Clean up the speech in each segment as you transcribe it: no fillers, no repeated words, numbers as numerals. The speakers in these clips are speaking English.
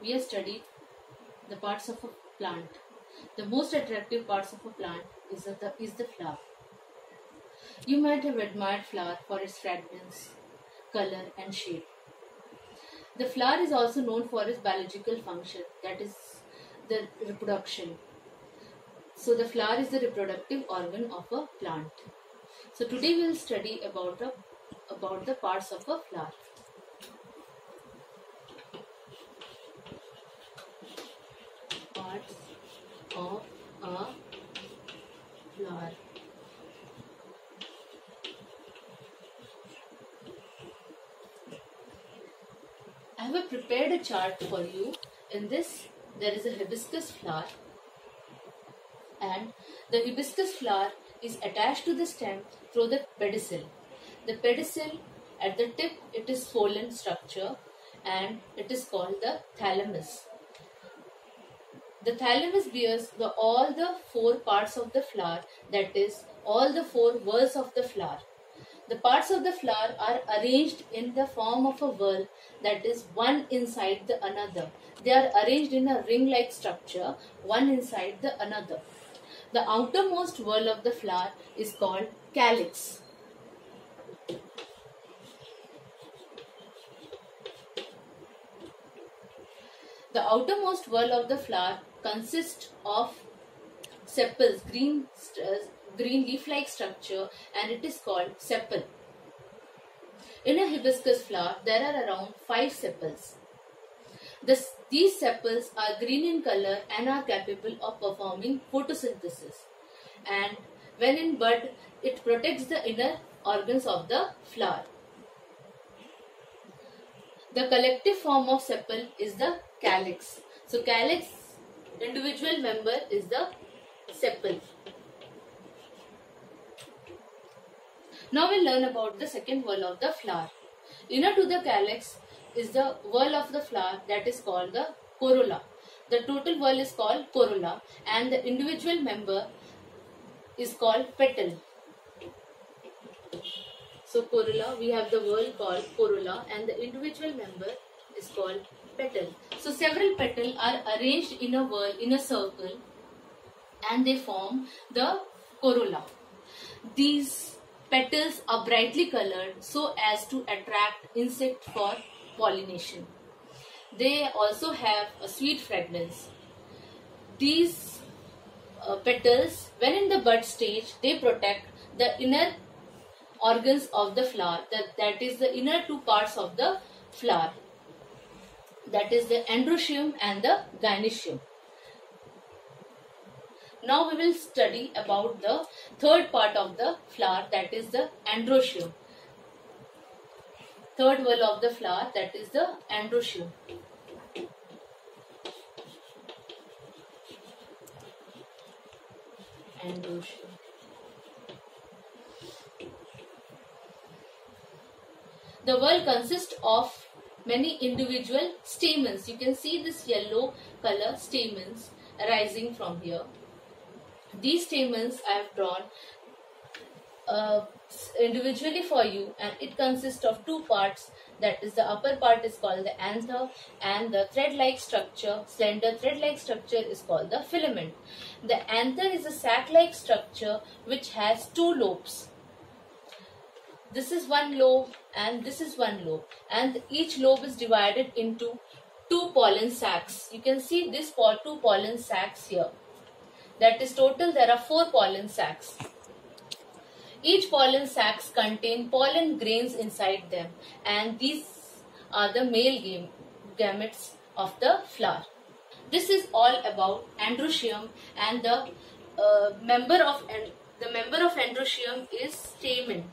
we have studied the parts of a plant. The most attractive parts of a plant is the flower. You might have admired flower for its fragrance, color and shape. The flower is also known for its biological function, that is the reproduction. So the flower is the reproductive organ of a plant. So today we will study about the parts of a flower. Parts of a flower. I have prepared a chart for you. In this, there is a hibiscus flower, and the hibiscus flower is attached to the stem through the pedicel. The pedicel, at the tip, it is swollen structure, and it is called the thalamus. The thalamus bears all the four parts of the flower, that is, all the four whorls of the flower. The parts of the flower are arranged in the form of a whorl, that is, one inside the another. They are arranged in a ring-like structure, one inside the another. The outermost whorl of the flower is called calyx. The outermost whorl of the flower consists of sepals, green leaf-like structure, and it is called sepal. In a hibiscus flower, there are around 5 sepals. These sepals are green in color and are capable of performing photosynthesis. And when in bud, it protects the inner organs of the flower. The collective form of sepal is the calyx. So calyx, individual member, is the sepal. Now we'll learn about the second whorl of the flower. Inner to the calyx is the whorl of the flower, that is called the corolla. The total whorl is called corolla, and the individual member is called petal. So corolla, we have the whorl called corolla, and the individual member is called petal. So several petals are arranged in a whorl, in a circle, and they form the corolla. These petals are brightly colored so as to attract insects for pollination. They also have a sweet fragrance. These petals, when in the bud stage, they protect the inner organs of the flower, that is the inner two parts of the flower, that is the androecium and the gynoecium. Now we will study about the third part of the flower, that is the androecium. Third whorl of the flower, that is the androecium. Androecium. The whorl consists of many individual stamens. You can see this yellow color stamens arising from here. These stamens I have drawn individually for you, and it consists of two parts, that is the upper part is called the anther, and the thread-like structure, slender thread-like structure, is called the filament. The anther is a sac-like structure which has two lobes. This is one lobe and this is one lobe, and each lobe is divided into two pollen sacs. You can see these two pollen sacs here. That is total, there are 4 pollen sacs. Each pollen sacs contain pollen grains inside them, and these are the male gametes of the flower. This is all about androecium, and the member of androecium is stamen.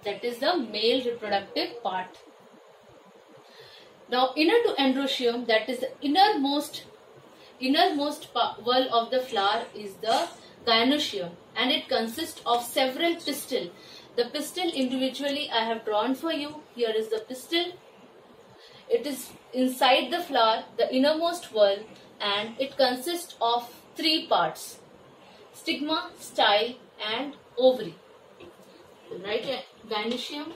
That is the male reproductive part. Now inner to androecium, that is the innermost whorl of the flower, is the gynoecium, and it consists of several pistils. The pistil individually I have drawn for you. Here is the pistil. It is inside the flower, the innermost whorl, and it consists of 3 parts: stigma, style and ovary. Right, gynoecium.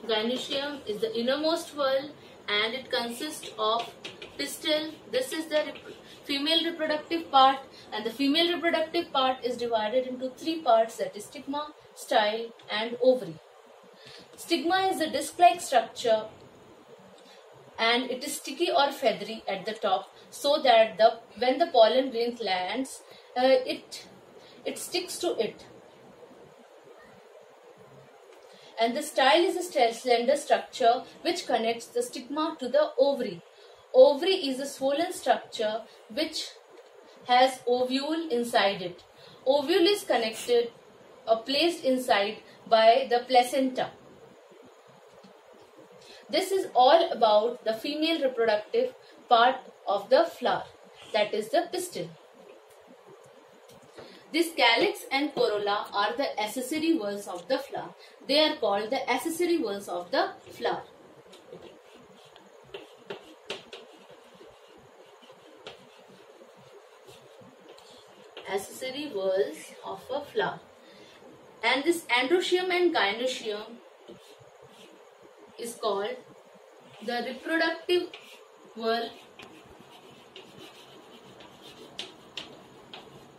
Gynoecium is the innermost whorl and it consists of pistil. This is the female reproductive part, and the female reproductive part is divided into three parts, that is stigma, style and ovary. Stigma is a disc-like structure and it is sticky or feathery at the top, so that when the pollen grain lands, it sticks to it. And the style is a slender structure which connects the stigma to the ovary. Ovary is a swollen structure which has ovule inside it. Ovule is connected or placed inside by the placenta. This is all about the female reproductive part of the flower, that is the pistil. This calyx and corolla are the accessory whorls of the flower. They are called the accessory whorls of the flower. Accessory whorls of a flower. And this androecium and gynoecium is called the reproductive whorl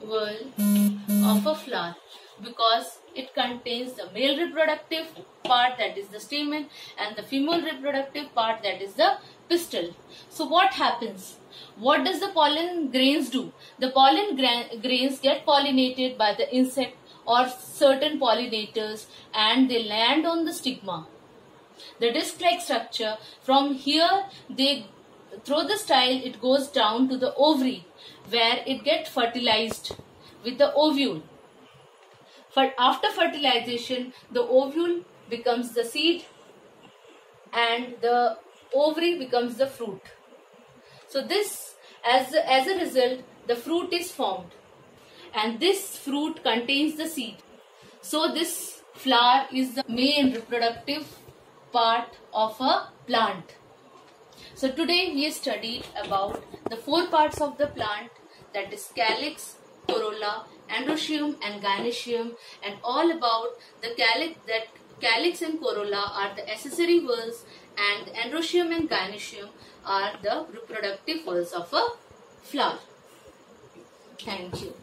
of a flower, because it contains the male reproductive part, that is the stamen, and the female reproductive part, that is the pistil. So what happens? What does the pollen grains do? The pollen grains get pollinated by the insect or certain pollinators and they land on the stigma. The disc-like structure, from here through the style it goes down to the ovary, where it gets fertilized with the ovule. After fertilization, the ovule becomes the seed and the ovary becomes the fruit. So this, as a result, the fruit is formed, and this fruit contains the seed. So this flower is the main reproductive part of a plant. So today we studied about the four parts of the plant, that is calyx, corolla, androecium and gynoecium, and all about the calyx and corolla are the accessory whorls and androecium and gynoecium are the reproductive whorls of a flower. Thank you.